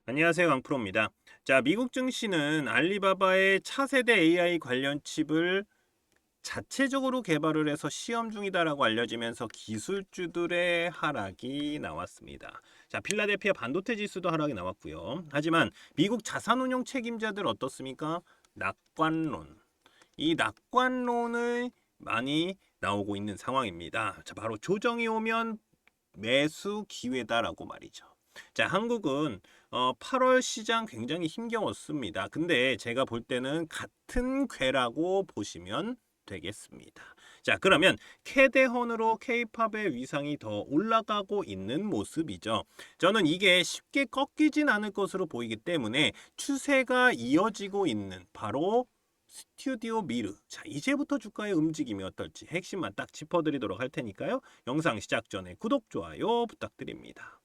안녕하세요. 강프로입니다. 자, 미국 증시는 알리바바의 차세대 AI 관련 칩을 자체적으로 개발을 해서 시험 중이다라고 알려지면서 기술주들의 하락이 나왔습니다. 자, 필라델피아 반도체 지수도 하락이 나왔고요. 하지만 미국 자산운용 책임자들 어떻습니까? 낙관론. 이 낙관론을 많이 나오고 있는 상황입니다. 자, 바로 조정이 오면 매수 기회다라고 말이죠. 자, 한국은 8월 시장 굉장히 힘겨웠습니다. 근데 제가 볼 때는 같은 궤라고 보시면 되겠습니다. 자, 그러면 캐대헌으로 K-팝의 위상이 더 올라가고 있는 모습이죠. 저는 이게 쉽게 꺾이진 않을 것으로 보이기 때문에 추세가 이어지고 있는 바로 스튜디오 미르. 자, 이제부터 주가의 움직임이 어떨지 핵심만 딱 짚어드리도록 할 테니까요. 영상 시작 전에 구독, 좋아요 부탁드립니다.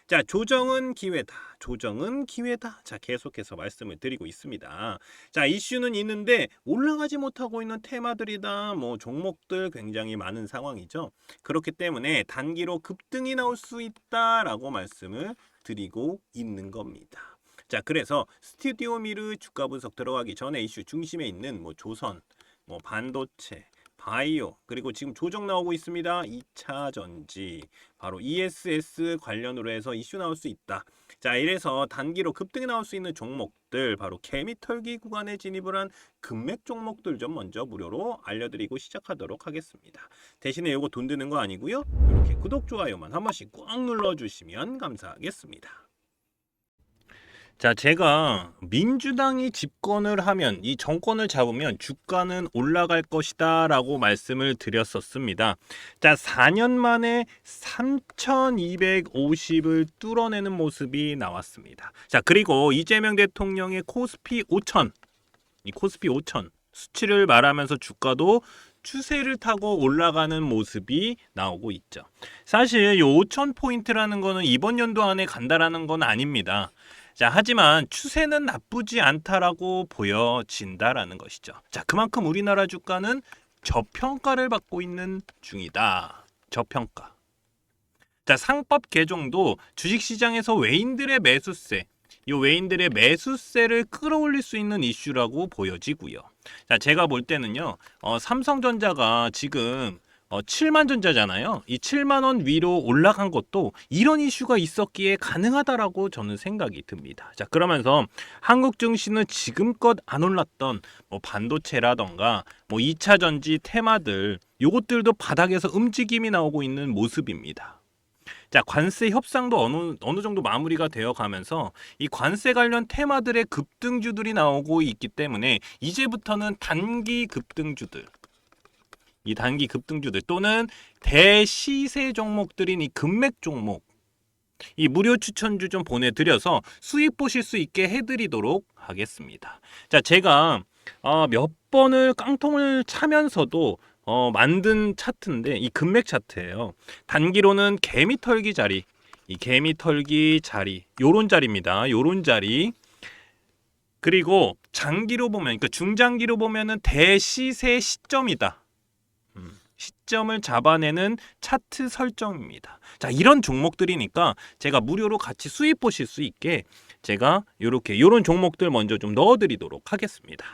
자, 조정은 기회다. 조정은 기회다. 자, 계속해서 말씀을 드리고 있습니다. 자, 이슈는 있는데 올라가지 못하고 있는 테마들이다. 뭐 종목들 굉장히 많은 상황이죠. 그렇기 때문에 단기로 급등이 나올 수 있다라고 말씀을 드리고 있는 겁니다. 자, 그래서 스튜디오 미르 주가 분석 들어가기 전에 이슈 중심에 있는 뭐 조선, 뭐 반도체, 바이오, 그리고 지금 조정 나오고 있습니다. 2차 전지, 바로 ESS 관련으로 해서 이슈 나올 수 있다. 자, 이래서 단기로 급등이 나올 수 있는 종목들, 바로 개미털기 구간에 진입을 한 금맥 종목들 좀 먼저 무료로 알려드리고 시작하도록 하겠습니다. 대신에 이거 돈 드는 거 아니고요. 이렇게 구독, 좋아요만 한 번씩 꽉 눌러주시면 감사하겠습니다. 자, 제가 민주당이 집권을 하면 이 정권을 잡으면 주가는 올라갈 것이다 라고 말씀을 드렸었습니다. 자, 4년 만에 3250을 뚫어내는 모습이 나왔습니다. 자, 그리고 이재명 대통령의 코스피 5000, 이 코스피 5000 수치를 말하면서 주가도 추세를 타고 올라가는 모습이 나오고 있죠. 사실 이 5000포인트라는 거는 이번 연도 안에 간다라는 건 아닙니다. 자, 하지만 추세는 나쁘지 않다라고 보여진다라는 것이죠. 자, 그만큼 우리나라 주가는 저평가를 받고 있는 중이다. 저평가. 자, 상법 개정도 주식시장에서 외인들의 매수세, 이 외인들의 매수세를 끌어올릴 수 있는 이슈라고 보여지고요. 자, 제가 볼 때는요, 삼성전자가 지금 7만 전자잖아요. 이 7만 원 위로 올라간 것도 이런 이슈가 있었기에 가능하다라고 저는 생각이 듭니다. 자, 그러면서 한국 증시는 지금껏 안 올랐던 뭐 반도체라던가 뭐 2차 전지 테마들 요것들도 바닥에서 움직임이 나오고 있는 모습입니다. 자, 관세 협상도 어느 정도 마무리가 되어 가면서 이 관세 관련 테마들의 급등주들이 나오고 있기 때문에 이제부터는 단기 급등주들, 이 단기 급등주들 또는 대시세 종목들인 이 금맥 종목, 이 무료 추천주 좀 보내드려서 수익 보실 수 있게 해드리도록 하겠습니다. 자, 제가 몇 번을 깡통을 차면서도 만든 차트인데 이 금맥 차트예요. 단기로는 개미털기 자리, 이 개미털기 자리, 요런 자리입니다. 요런 자리. 그리고 장기로 보면, 그러니까 중장기로 보면은 대시세 시점이다. 시점을 잡아내는 차트 설정입니다. 자, 이런 종목들이니까 제가 무료로 같이 수익 보실 수 있게 제가 요런 종목들 먼저 좀 넣어드리도록 하겠습니다.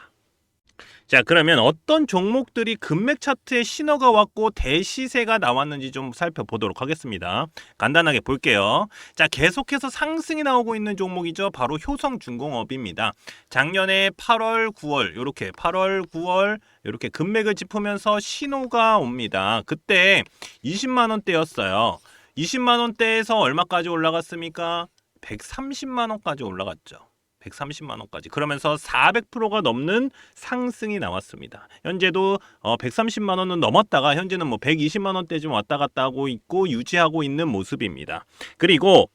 자, 그러면 어떤 종목들이 금맥 차트에 신호가 왔고 대시세가 나왔는지 좀 살펴보도록 하겠습니다. 간단하게 볼게요. 자, 계속해서 상승이 나오고 있는 종목이죠. 바로 효성중공업입니다. 작년에 8월, 9월 이렇게 8월, 9월 이렇게 금맥을 짚으면서 신호가 옵니다. 그때 20만 원대였어요. 20만 원대에서 얼마까지 올라갔습니까? 130만 원까지 올라갔죠. 130만 원까지. 그러면서 400%가 넘는 상승이 나왔습니다. 현재도 130만 원은 넘었다가 현재는 뭐 120만 원대 좀 왔다 갔다 하고 있고 유지하고 있는 모습입니다. 그리고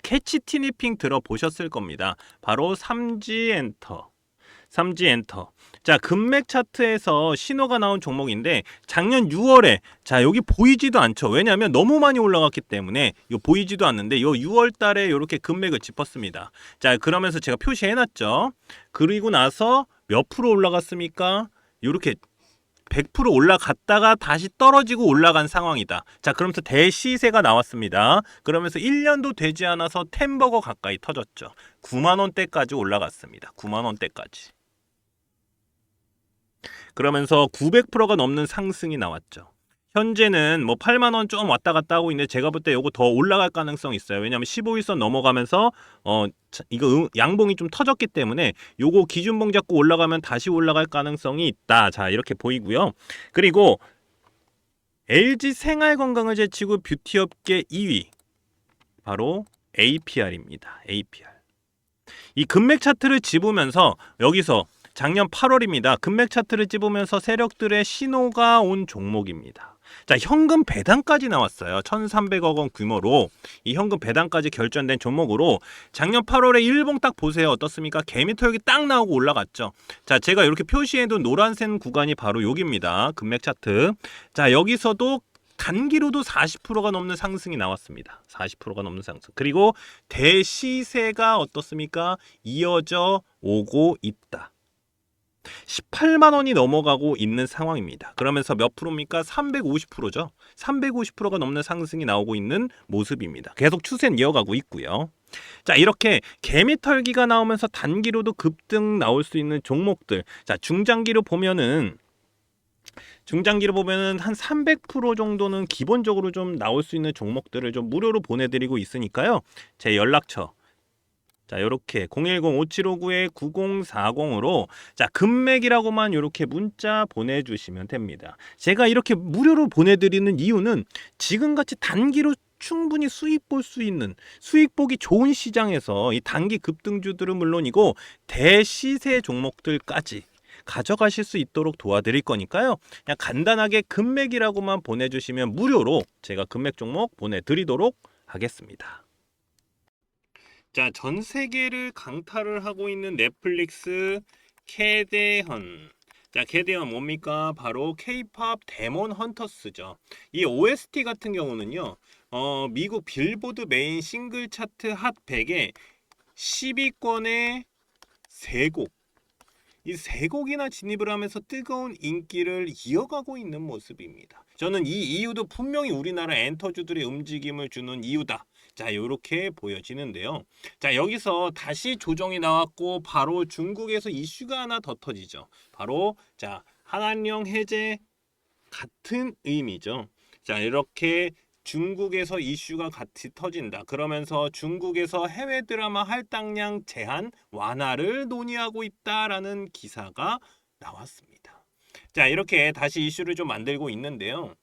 캐치 티니핑 들어보셨을 겁니다. 바로 삼지엔터. 자, 금맥 차트에서 신호가 나온 종목인데 작년 6월에 자, 여기 보이지도 않죠. 왜냐하면 너무 많이 올라갔기 때문에 요 보이지도 않는데 요 6월 달에 이렇게 금맥을 짚었습니다. 자, 그러면서 제가 표시해 놨죠. 그리고 나서 몇 프로 올라갔습니까? 요렇게 100% 올라갔다가 다시 떨어지고 올라간 상황이다. 자, 그러면서 대시세가 나왔습니다. 그러면서 1년도 되지 않아서 10버거 가까이 터졌죠. 9만 원대까지 올라갔습니다. 9만 원대까지. 그러면서 900%가 넘는 상승이 나왔죠. 현재는 뭐 8만 원 좀 왔다 갔다 하고 있는데 제가 볼 때 이거 더 올라갈 가능성이 있어요. 왜냐하면 15일선 넘어가면서 이거 양봉이 좀 터졌기 때문에 요거 기준봉 잡고 올라가면 다시 올라갈 가능성이 있다. 자, 이렇게 보이고요. 그리고 LG 생활건강을 제치고 뷰티업계 2위 바로 APR입니다. APR. 이 금맥 차트를 집으면서 여기서 작년 8월입니다. 금맥 차트를 집으면서 세력들의 신호가 온 종목입니다. 자, 현금 배당까지 나왔어요. 1,300억 원 규모로 이 현금 배당까지 결정된 종목으로 작년 8월에 일봉 딱 보세요. 어떻습니까? 개미털기 딱 나오고 올라갔죠. 자, 제가 이렇게 표시해둔 노란색 구간이 바로 여기입니다. 금맥 차트. 자, 여기서도 단기로도 40%가 넘는 상승이 나왔습니다. 40%가 넘는 상승. 그리고 대시세가 어떻습니까? 이어져 오고 있다. 18만 원이 넘어가고 있는 상황입니다. 그러면서 몇 프로입니까? 350%죠. 350%가 넘는 상승이 나오고 있는 모습입니다. 계속 추세는 이어가고 있고요. 자, 이렇게 개미털기가 나오면서 단기로도 급등 나올 수 있는 종목들. 자, 중장기로 보면은 한 300% 정도는 기본적으로 좀 나올 수 있는 종목들을 좀 무료로 보내드리고 있으니까요. 제 연락처 자, 요렇게 010-5759-9040으로 자, 금맥이라고만 요렇게 문자 보내주시면 됩니다. 제가 이렇게 무료로 보내드리는 이유는 지금같이 단기로 충분히 수익 볼 수 있는 수익 보기 좋은 시장에서 이 단기 급등주들은 물론이고 대시세 종목들까지 가져가실 수 있도록 도와드릴 거니까요. 그냥 간단하게 금맥이라고만 보내주시면 무료로 제가 금맥 종목 보내드리도록 하겠습니다. 자, 전 세계를 강타를 하고 있는 넷플릭스 캐대헌. 자, 캐대헌 뭡니까? 바로 K-팝 데몬 헌터스죠. 이 OST 같은 경우는요. 미국 빌보드 메인 싱글 차트 핫 100에 10위권에 3곡. 이 3곡이나 진입을 하면서 뜨거운 인기를 이어가고 있는 모습입니다. 저는 이 이유도 분명히 우리나라 엔터주들의 움직임을 주는 이유다. 자, 이렇게 보여지는데요. 자, 여기서 다시 조정이 나왔고 바로 중국에서 이슈가 하나 더 터지죠. 바로 자, 한한령 해제 같은 의미죠. 자, 이렇게 중국에서 이슈가 같이 터진다. 그러면서 중국에서 해외 드라마 할당량 제한 완화를 논의하고 있다라는 기사가 나왔습니다. 자, 이렇게 다시 이슈를 좀 만들고 있는데요.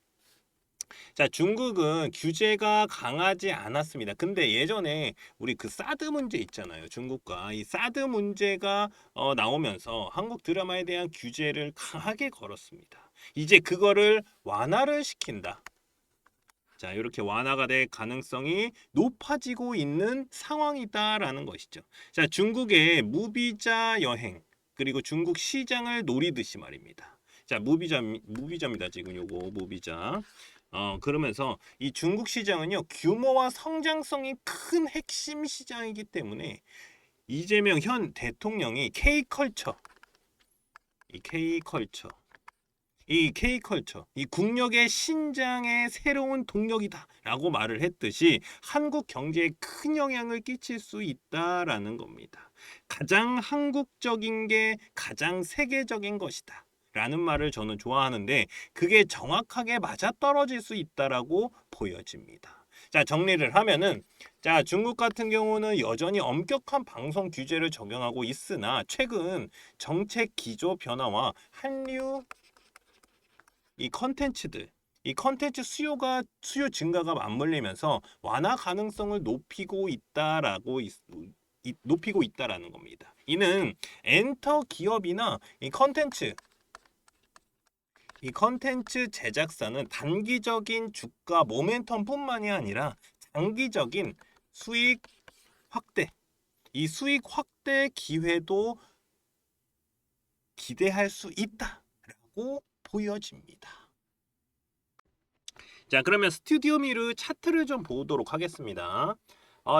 자, 중국은 규제가 강하지 않았습니다. 근데 예전에 우리 그 사드 문제 있잖아요. 중국과 이 사드 문제가 나오면서 한국 드라마에 대한 규제를 강하게 걸었습니다. 이제 그거를 완화를 시킨다. 자, 이렇게 완화가 될 가능성이 높아지고 있는 상황이다라는 것이죠. 자, 중국의 무비자 여행 그리고 중국 시장을 노리듯이 말입니다. 자, 무비자입니다. 지금 요거 무비자. 그러면서 이 중국 시장은요, 규모와 성장성이 큰 핵심 시장이기 때문에 이재명 현 대통령이 K컬처, 이 국력의 신장의 새로운 동력이다라고 말을 했듯이 한국 경제에 큰 영향을 끼칠 수 있다라는 겁니다. 가장 한국적인 게 가장 세계적인 것이다. 라는 말을 저는 좋아하는데 그게 정확하게 맞아떨어질 수 있다라고 보여집니다. 자, 정리를 하면은 자, 중국 같은 경우는 여전히 엄격한 방송 규제를 적용하고 있으나 최근 정책 기조 변화와 한류 이 컨텐츠 수요 증가가 맞물리면서 완화 가능성을 높이고 있다라는 겁니다. 이는 엔터 기업이나 이 컨텐츠 제작사는 단기적인 주가 모멘텀뿐만이 아니라 장기적인 수익 확대, 이 수익 확대 기회도 기대할 수 있다라고 보여집니다. 자, 그러면 스튜디오 미르 차트를 좀 보도록 하겠습니다.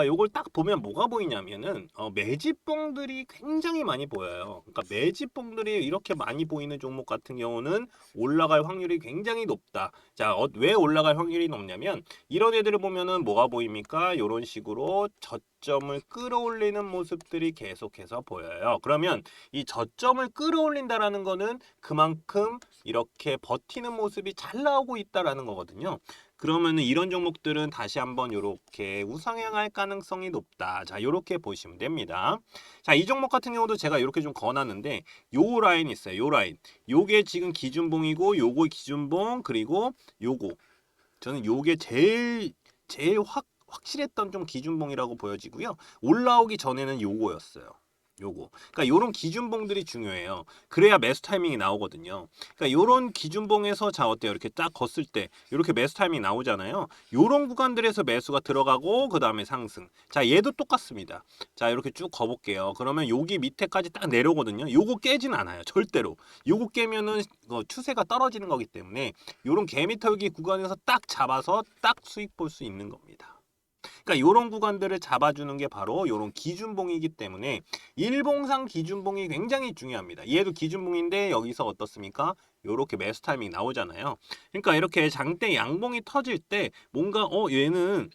요걸 딱 보면 뭐가 보이냐면은 매집봉들이 굉장히 많이 보여요. 그러니까 매집봉들이 이렇게 많이 보이는 종목 같은 경우는 올라갈 확률이 굉장히 높다. 자, 왜 올라갈 확률이 높냐면 이런 애들을 보면은 뭐가 보입니까? 이런 식으로 저점을 끌어올리는 모습들이 계속해서 보여요. 그러면 이 저점을 끌어올린다라는 거는 그만큼 이렇게 버티는 모습이 잘 나오고 있다라는 거거든요. 그러면은 이런 종목들은 다시 한번 이렇게 우상향할 가능성이 높다. 자, 이렇게 보시면 됩니다. 자, 이 종목 같은 경우도 제가 이렇게 좀 그어놨는데 요 라인 있어요. 요 라인. 요게 지금 기준봉이고 요거 기준봉 그리고 요거. 저는 요게 제일 확실했던 좀 기준봉이라고 보여지고요. 올라오기 전에는 요거였어요. 요거. 그러니까 요런 기준봉들이 중요해요. 그래야 매수 타이밍이 나오거든요. 그러니까 요런 기준봉에서 자 어때요? 이렇게 딱 걷을 때 이렇게 매수 타이밍이 나오잖아요. 요런 구간들에서 매수가 들어가고 그다음에 상승. 자, 얘도 똑같습니다. 자, 이렇게 쭉 거볼게요. 그러면 여기 밑에까지 딱 내려오거든요. 요거 깨진 않아요. 절대로. 요거 깨면은 추세가 떨어지는 거기 때문에 요런 개미털기 구간에서 딱 잡아서 딱 수익 볼 수 있는 겁니다. 그러니까 이런 구간들을 잡아주는 게 바로 이런 기준봉이기 때문에 일봉상 기준봉이 굉장히 중요합니다. 얘도 기준봉인데 여기서 어떻습니까? 이렇게 매수 타이밍 나오잖아요. 그러니까 이렇게 장대 양봉이 터질 때 뭔가 얘는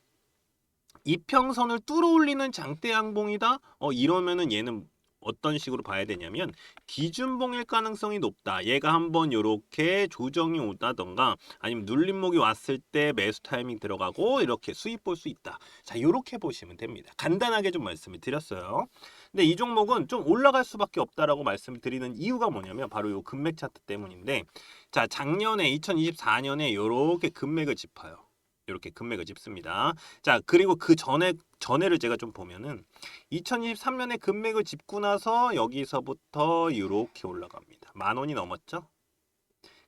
이평선을 뚫어 올리는 장대 양봉이다. 이러면은 얘는 어떤 식으로 봐야 되냐면 기준봉일 가능성이 높다. 얘가 한번 이렇게 조정이 오다던가 아니면 눌림목이 왔을 때 매수 타이밍 들어가고 이렇게 수익 볼 수 있다. 자, 이렇게 보시면 됩니다. 간단하게 좀 말씀을 드렸어요. 근데 이 종목은 좀 올라갈 수밖에 없다라고 말씀을 드리는 이유가 뭐냐면 바로 이 금맥 차트 때문인데, 자, 작년에 2024년에 이렇게 금맥을 짚어요. 이렇게 금맥을 짚습니다. 자, 그리고 그 전에를 제가 좀 보면은 2023년에 금맥을 짚고 나서 여기서부터 이렇게 올라갑니다. 10,000원이 넘었죠?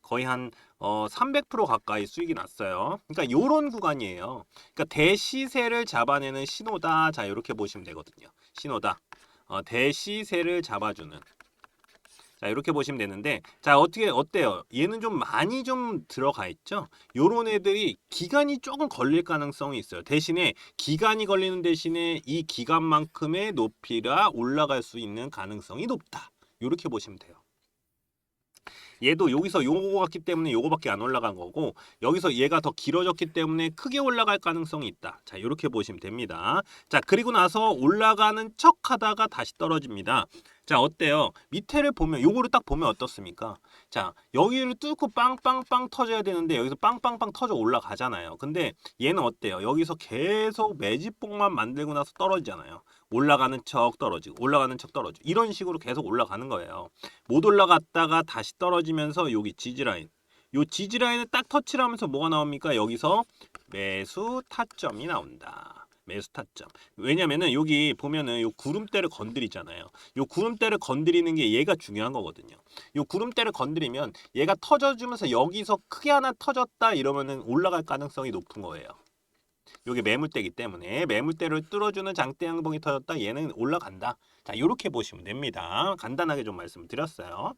거의 한 300% 가까이 수익이 났어요. 그러니까 요런 구간이에요. 그러니까 대시세를 잡아내는 신호다. 자, 이렇게 보시면 되거든요. 신호다. 대시세를 잡아주는. 자, 이렇게 보시면 되는데, 자, 어때요? 얘는 좀 많이 좀 들어가 있죠? 요런 애들이 기간이 조금 걸릴 가능성이 있어요. 대신에 기간이 걸리는 대신에 이 기간만큼의 높이가 올라갈 수 있는 가능성이 높다. 이렇게 보시면 돼요. 얘도 여기서 요거 같기 때문에 요거밖에 안 올라간 거고, 여기서 얘가 더 길어졌기 때문에 크게 올라갈 가능성이 있다. 자, 이렇게 보시면 됩니다. 자, 그리고 나서 올라가는 척 하다가 다시 떨어집니다. 자, 어때요? 밑에를 보면 요거를 딱 보면 어떻습니까? 자, 여기를 뚫고 빵빵빵 터져야 되는데 여기서 빵빵빵 터져 올라가잖아요. 근데 얘는 어때요? 여기서 계속 매집봉만 만들고 나서 떨어지잖아요. 올라가는 척 떨어지고 올라가는 척 떨어지고 이런 식으로 계속 올라가는 거예요. 못 올라갔다가 다시 떨어지면서 여기 지지라인, 요 지지라인을 딱 터치를 하면서 뭐가 나옵니까? 여기서 매수 타점이 나온다. 매수 타점. 왜냐면은 여기 보면은 요 구름대를 건드리잖아요. 요 구름대를 건드리는 게 얘가 중요한 거거든요. 요 구름대를 건드리면 얘가 터져주면서 여기서 크게 하나 터졌다 이러면은 올라갈 가능성이 높은 거예요. 요게 매물대이기 때문에 매물대를 뚫어주는 장대 양봉이 터졌다. 얘는 올라간다. 자, 이렇게 보시면 됩니다. 간단하게 좀 말씀드렸어요.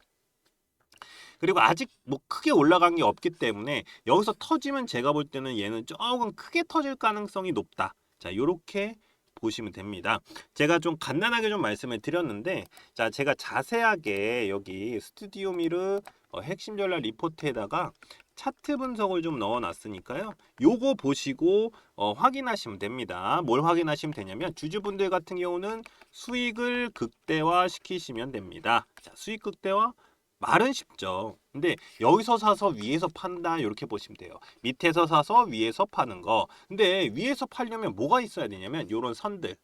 그리고 아직 뭐 크게 올라간 게 없기 때문에 여기서 터지면 제가 볼 때는 얘는 조금 크게 터질 가능성이 높다. 자, 요렇게 보시면 됩니다. 제가 좀 간단하게 좀 말씀을 드렸는데, 자, 제가 자세하게 여기 스튜디오 미르 핵심 전략 리포트에다가 차트 분석을 좀 넣어놨으니까요. 요거 보시고 확인하시면 됩니다. 뭘 확인하시면 되냐면 주주분들 같은 경우는 수익을 극대화 시키시면 됩니다. 자, 수익 극대화 말은 쉽죠. 근데 여기서 사서 위에서 판다 이렇게 보시면 돼요. 밑에서 사서 위에서 파는 거. 근데 위에서 팔려면 뭐가 있어야 되냐면 요런 선들.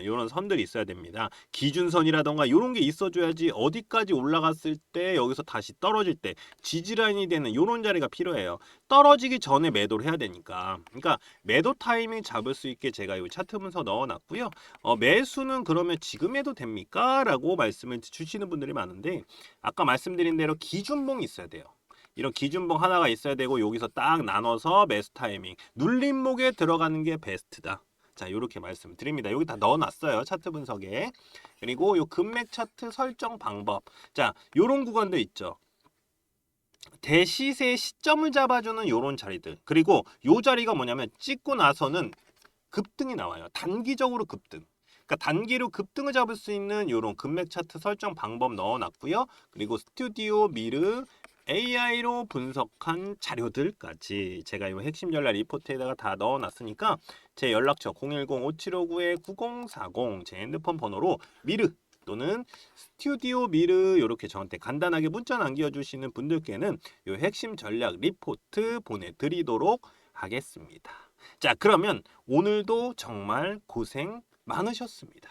요런 선들이 있어야 됩니다. 기준선이라던가 요런 게 있어줘야지 어디까지 올라갔을 때 여기서 다시 떨어질 때 지지라인이 되는 요런 자리가 필요해요. 떨어지기 전에 매도를 해야 되니까. 그러니까 매도 타이밍 잡을 수 있게 제가 이 차트 분석 넣어놨고요. 매수는 그러면 지금 해도 됩니까? 라고 말씀을 주시는 분들이 많은데, 아까 말씀드린 대로 기준봉이 있어야 돼요. 이런 기준봉 하나가 있어야 되고 여기서 딱 나눠서 매수 타이밍 눌림목에 들어가는 게 베스트다. 자, 이렇게 말씀드립니다. 여기 다 넣어놨어요. 차트 분석에. 그리고 요 금맥 차트 설정 방법. 자, 요런 구간도 있죠. 대시세 시점을 잡아주는 요런 자리들. 그리고 요 자리가 뭐냐면 찍고 나서는 급등이 나와요. 단기적으로 급등. 그러니까 단기로 급등을 잡을 수 있는 이런 금맥 차트 설정 방법 넣어놨고요. 그리고 스튜디오 미르 AI로 분석한 자료들까지 제가 이 핵심 전략 리포트에다가 다 넣어놨으니까 제 연락처 010-5759-9040 제 핸드폰 번호로 미르 또는 스튜디오 미르 이렇게 저한테 간단하게 문자 남겨주시는 분들께는 이 핵심 전략 리포트 보내드리도록 하겠습니다. 자, 그러면 오늘도 정말 고생 많으셨습니다.